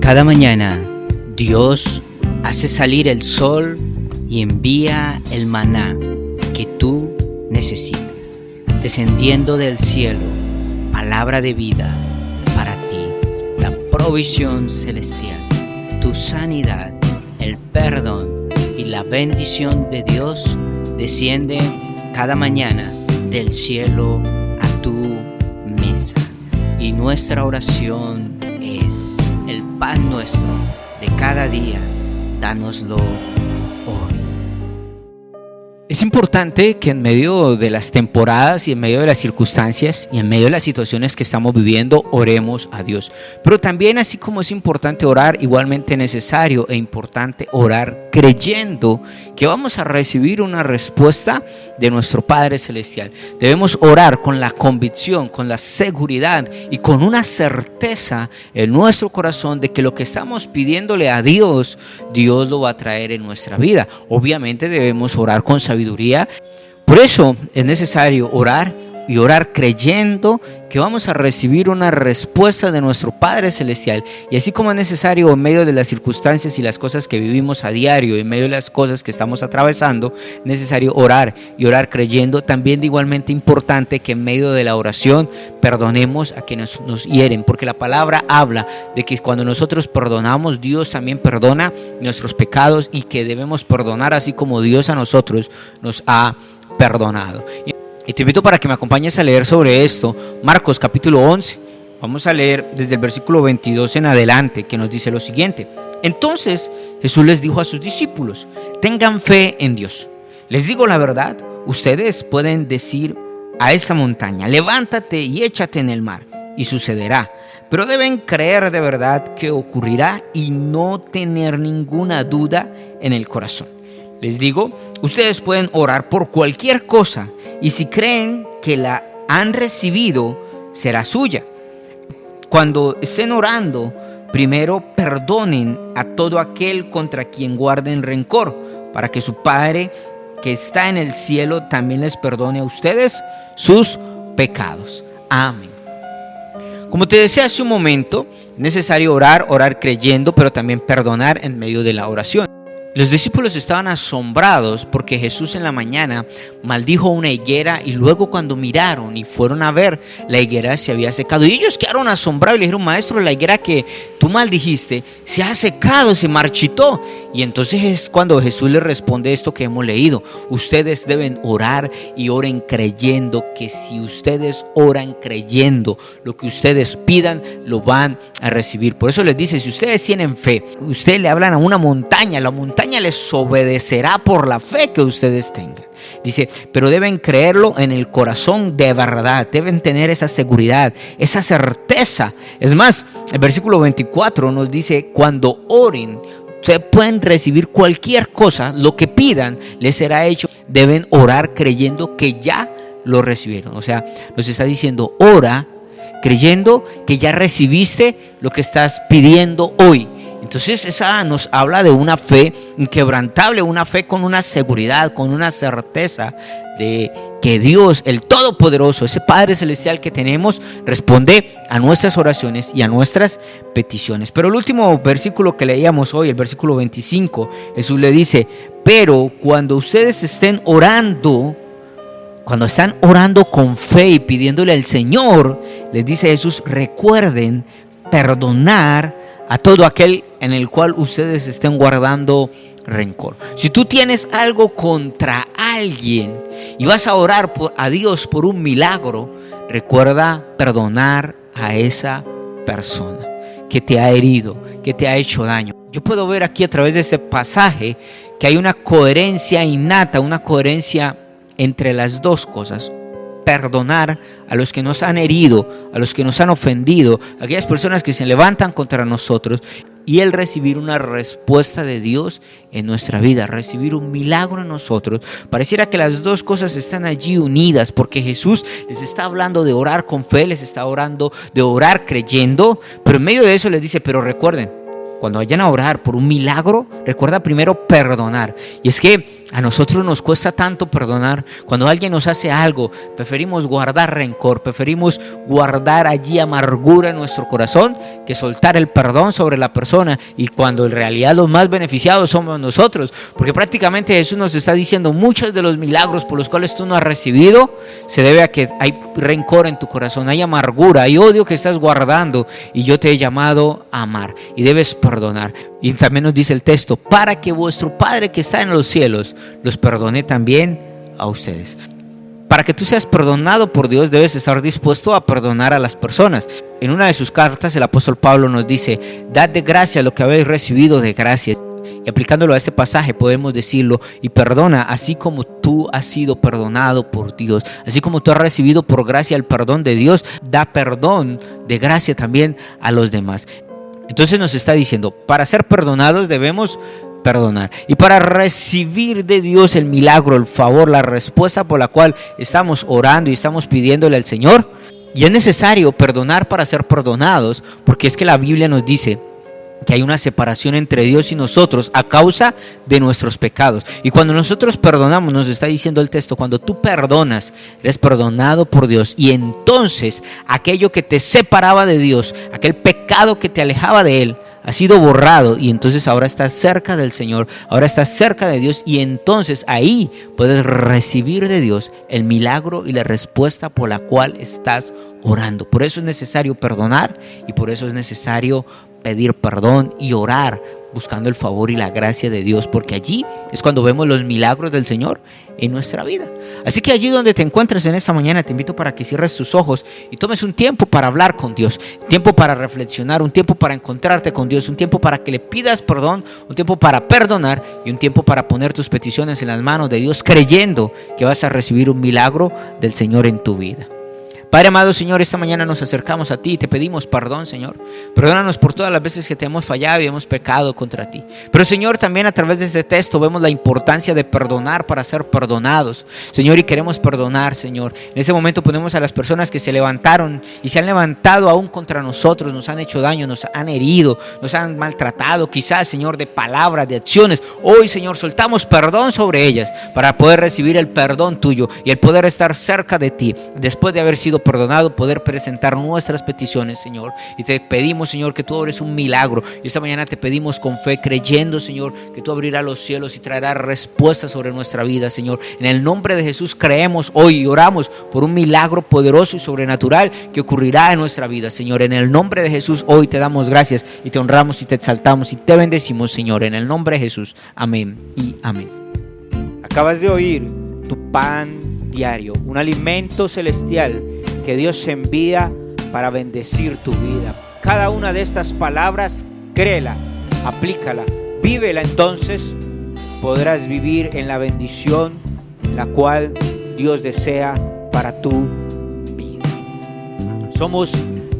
Cada mañana Dios hace salir el sol y envía el maná que tú necesitas, descendiendo del cielo, palabra de vida para ti, la provisión celestial, tu sanidad, el perdón y la bendición de Dios descienden cada mañana del cielo a tu mesa. Y nuestra oración es: el pan nuestro de cada día, dánoslo hoy. Es importante que en medio de las temporadas y en medio de las circunstancias y en medio de las situaciones que estamos viviendo, oremos a Dios. Pero también, así como es importante orar, igualmente necesario e importante orar creyendo que vamos a recibir una respuesta de nuestro Padre Celestial. Debemos orar con la convicción, con la seguridad y con una certeza en nuestro corazón de que lo que estamos pidiéndole a Dios, Dios lo va a traer en nuestra vida. Obviamente debemos orar con sabiduría. Por eso es necesario orar y orar creyendo que vamos a recibir una respuesta de nuestro Padre Celestial. Y así como es necesario en medio de las circunstancias y las cosas que vivimos a diario, en medio de las cosas que estamos atravesando, es necesario orar y orar creyendo. También de igualmente importante que en medio de la oración perdonemos a quienes nos hieren, porque la palabra habla de que cuando nosotros perdonamos, Dios también perdona nuestros pecados y que debemos perdonar así como Dios a nosotros nos ha perdonado. Y te invito para que me acompañes a leer sobre esto, Marcos capítulo 11. Vamos a leer desde el versículo 22 en adelante, que nos dice lo siguiente: Entonces Jesús les dijo a sus discípulos: tengan fe en Dios. Les digo la verdad, ustedes pueden decir a esta montaña: levántate y échate en el mar, y sucederá. Pero deben creer de verdad que ocurrirá y no tener ninguna duda en el corazón. Les digo, ustedes pueden orar por cualquier cosa y si creen que la han recibido, será suya. Cuando estén orando, primero perdonen a todo aquel contra quien guarden rencor, para que su Padre que está en el cielo también les perdone a ustedes sus pecados. Amén. Como te decía hace un momento, es necesario orar creyendo, pero también perdonar en medio de la oración. Los discípulos estaban asombrados porque Jesús en la mañana maldijo una higuera y luego cuando miraron y fueron a ver, la higuera se había secado. Y ellos quedaron asombrados y le dijeron: maestro, la higuera que tú maldijiste se ha secado, se marchitó. Y entonces es cuando Jesús les responde esto que hemos leído: ustedes deben orar y oren creyendo que si ustedes oran creyendo, lo que ustedes pidan lo van a recibir. Por eso les dice: si ustedes tienen fe, ustedes le hablan a una montaña, la montaña les obedecerá por la fe que ustedes tengan. Dice, pero deben creerlo en el corazón de verdad, deben tener esa seguridad, esa certeza. Es más, el versículo 24 nos dice: cuando oren, ustedes pueden recibir cualquier cosa, lo que pidan les será hecho. Deben orar creyendo que ya lo recibieron. O sea, nos está diciendo: ora creyendo que ya recibiste lo que estás pidiendo hoy. Entonces esa nos habla de una fe inquebrantable, una fe con una seguridad, con una certeza de que Dios, el Todopoderoso, ese Padre Celestial que tenemos, responde a nuestras oraciones y a nuestras peticiones. Pero el último versículo que leíamos hoy, el versículo 25, Jesús le dice: pero cuando ustedes estén orando, cuando están orando con fe y pidiéndole al Señor, les dice Jesús: recuerden perdonar a todo aquel en el cual ustedes estén guardando rencor. Si tú tienes algo contra alguien y vas a orar a Dios por un milagro, recuerda perdonar a esa persona que te ha herido, que te ha hecho daño. Yo puedo ver aquí a través de este pasaje que hay una coherencia innata, una coherencia entre las dos cosas: perdonar a los que nos han herido, a los que nos han ofendido, a aquellas personas que se levantan contra nosotros, y el recibir una respuesta de Dios en nuestra vida, recibir un milagro en nosotros. Pareciera que las dos cosas están allí unidas, porque Jesús les está hablando de orar con fe, les está hablando de orar creyendo, pero en medio de eso les dice: pero recuerden, cuando vayan a orar por un milagro, recuerda primero perdonar. Y es que a nosotros nos cuesta tanto perdonar. Cuando alguien nos hace algo, preferimos guardar rencor, preferimos guardar allí amargura en nuestro corazón que soltar el perdón sobre la persona. Y cuando en realidad los más beneficiados somos nosotros, porque prácticamente Jesús nos está diciendo: muchos de los milagros por los cuales tú no has recibido se debe a que hay rencor en tu corazón, hay amargura, hay odio que estás guardando, y yo te he llamado a amar y debes perdonar. Y también nos dice el texto: para que vuestro Padre que está en los cielos los perdone también a ustedes. Para que tú seas perdonado por Dios, debes estar dispuesto a perdonar a las personas. En una de sus cartas el apóstol Pablo nos dice: dad de gracia lo que habéis recibido de gracia. Y aplicándolo a este pasaje podemos decirlo: y perdona así como tú has sido perdonado por Dios. Así como tú has recibido por gracia el perdón de Dios, da perdón de gracia también a los demás. Entonces nos está diciendo: para ser perdonados debemos perdonar. Y para recibir de Dios el milagro, el favor, la respuesta por la cual estamos orando y estamos pidiéndole al Señor, y es necesario perdonar para ser perdonados, porque es que la Biblia nos dice que hay una separación entre Dios y nosotros a causa de nuestros pecados. Y cuando nosotros perdonamos, nos está diciendo el texto, cuando tú perdonas, eres perdonado por Dios, y entonces aquello que te separaba de Dios, aquel pecado que te alejaba de Él, ha sido borrado, y entonces ahora estás cerca del Señor, ahora estás cerca de Dios, y entonces ahí puedes recibir de Dios el milagro y la respuesta por la cual estás orando. Por eso es necesario perdonar, y por eso es necesario pedir perdón y orar buscando el favor y la gracia de Dios, porque allí es cuando vemos los milagros del Señor en nuestra vida. Así que allí donde te encuentres en esta mañana, te invito para que cierres tus ojos y tomes un tiempo para hablar con Dios, un tiempo para reflexionar, un tiempo para encontrarte con Dios, un tiempo para que le pidas perdón, un tiempo para perdonar y un tiempo para poner tus peticiones en las manos de Dios, creyendo que vas a recibir un milagro del Señor en tu vida. Padre amado, Señor, esta mañana nos acercamos a ti y te pedimos perdón, Señor. Perdónanos por todas las veces que te hemos fallado y hemos pecado contra ti. Pero, Señor, también a través de este texto vemos la importancia de perdonar para ser perdonados, Señor, y queremos perdonar, Señor. En ese momento ponemos a las personas que se levantaron y se han levantado aún contra nosotros, nos han hecho daño, nos han herido, nos han maltratado, quizás, Señor, de palabras, de acciones. Hoy, Señor, soltamos perdón sobre ellas para poder recibir el perdón tuyo y el poder estar cerca de ti después de haber sido perdonado, poder presentar nuestras peticiones, Señor. Y te pedimos, Señor, que tú obres un milagro. Y esta mañana te pedimos con fe, creyendo, Señor, que tú abrirás los cielos y traerás respuestas sobre nuestra vida, Señor. En el nombre de Jesús creemos hoy y oramos por un milagro poderoso y sobrenatural que ocurrirá en nuestra vida, Señor. En el nombre de Jesús hoy te damos gracias y te honramos y te exaltamos y te bendecimos, Señor. En el nombre de Jesús. Amén y amén. Acabas de oír tu pan diario, un alimento celestial que Dios envía para bendecir tu vida. Cada una de estas palabras, créela, aplícala, vívela, entonces podrás vivir en la bendición la cual Dios desea para tu vida. Somos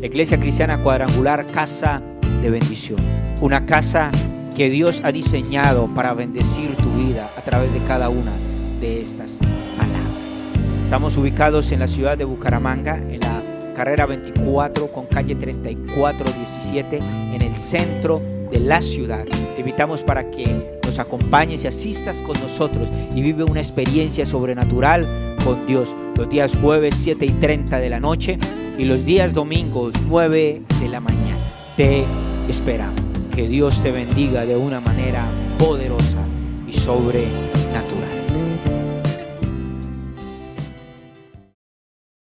Iglesia Cristiana Cuadrangular, Casa de Bendición, una casa que Dios ha diseñado para bendecir tu vida a través de cada una de estas palabras. Estamos ubicados en la ciudad de Bucaramanga, en la carrera 24 con calle 3417, en el centro de la ciudad. Te invitamos para que nos acompañes y asistas con nosotros y vive una experiencia sobrenatural con Dios. Los días jueves 7:30 de la noche y los días domingos 9 de la mañana. Te esperamos. Que Dios te bendiga de una manera poderosa y sobrenatural.